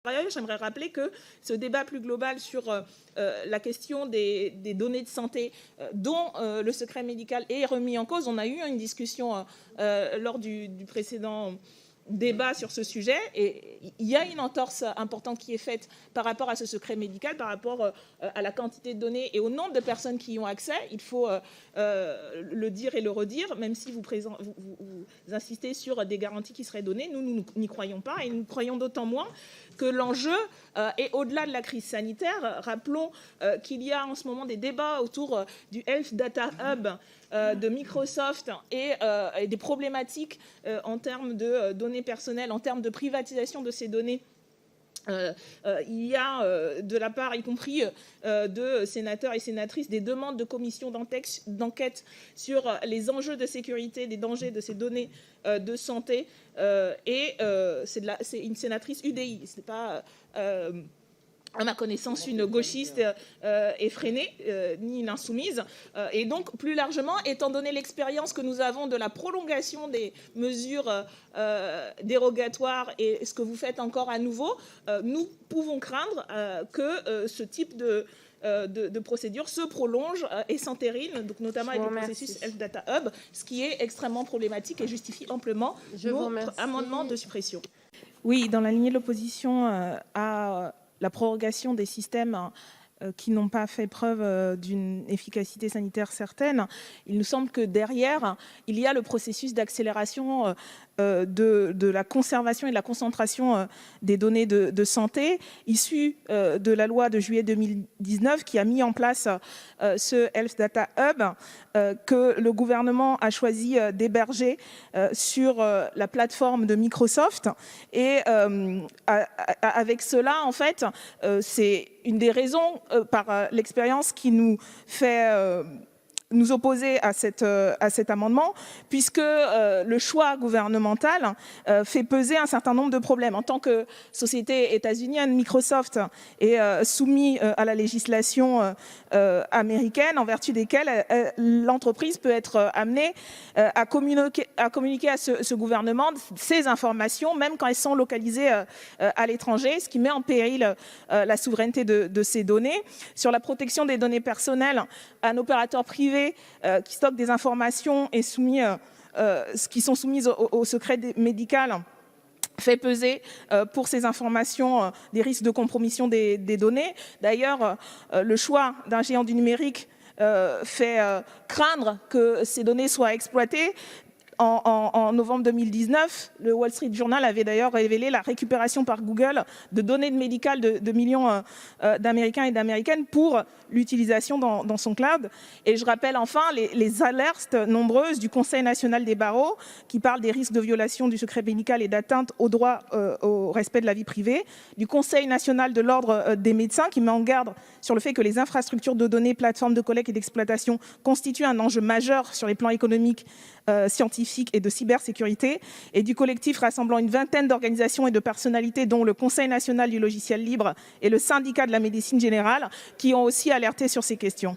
Par ailleurs, j'aimerais rappeler que ce débat plus global sur la question des données de santé dont le secret médical est remis en cause, on a eu une discussion lors du précédent débat sur ce sujet, et il y a une entorse importante qui est faite par rapport à ce secret médical, par rapport à la quantité de données et au nombre de personnes qui y ont accès. Il faut le dire et le redire, même si vous insistez sur des garanties qui seraient données. Nous n'y croyons pas, et nous croyons d'autant moins que l'enjeu est au-delà de la crise sanitaire. Rappelons qu'il y a en ce moment des débats autour du Health Data Hub de Microsoft et des problématiques en termes de données personnelles, en termes de privatisation de ces données. Il y a de la part, y compris de sénateurs et sénatrices, des demandes de commissions d'enquête sur les enjeux de sécurité, des dangers de ces données de santé. C'est une sénatrice UDI, ce n'est pas à ma connaissance, une gauchiste effrénée, ni une insoumise. Et donc, plus largement, étant donné l'expérience que nous avons de la prolongation des mesures dérogatoires et ce que vous faites encore à nouveau, nous pouvons craindre que ce type de procédure se prolonge et s'entérine, donc notamment avec le processus Health Data Hub, ce qui est extrêmement problématique et justifie amplement notre amendement de suppression. Oui, dans la lignée de l'opposition à la prorogation des systèmes qui n'ont pas fait preuve d'une efficacité sanitaire certaine, il nous semble que derrière, il y a le processus d'accélération de la conservation et de la concentration des données de santé, issu de la loi de juillet 2019 qui a mis en place ce Health Data Hub que le gouvernement a choisi d'héberger sur la plateforme de Microsoft. Et avec cela, en fait, c'est une des raisons par l'expérience qui nous fait nous opposer à cet amendement, puisque le choix gouvernemental fait peser un certain nombre de problèmes. En tant que société états-unienne, Microsoft est soumis à la législation américaine, en vertu desquelles l'entreprise peut être amenée à communiquer à ce gouvernement ces informations, même quand elles sont localisées à l'étranger, ce qui met en péril la souveraineté de ces données. Sur la protection des données personnelles, un opérateur privé qui stocke des informations et qui sont soumises au secret médical fait peser pour ces informations des risques de compromission des données. D'ailleurs, le choix d'un géant du numérique fait craindre que ces données soient exploitées. En novembre 2019, le Wall Street Journal avait d'ailleurs révélé la récupération par Google de données médicales de millions d'Américains et d'Américaines pour l'utilisation dans son cloud. Et je rappelle enfin les alertes nombreuses du Conseil national des barreaux qui parlent des risques de violation du secret médical et d'atteinte au droit au respect de la vie privée, du Conseil national de l'ordre des médecins qui met en garde sur le fait que les infrastructures de données, plateformes de collecte et d'exploitation constituent un enjeu majeur sur les plans économiques, scientifiques et de cybersécurité, et du collectif rassemblant une vingtaine d'organisations et de personnalités, dont le Conseil national du logiciel libre et le syndicat de la médecine générale, qui ont aussi alerté sur ces questions.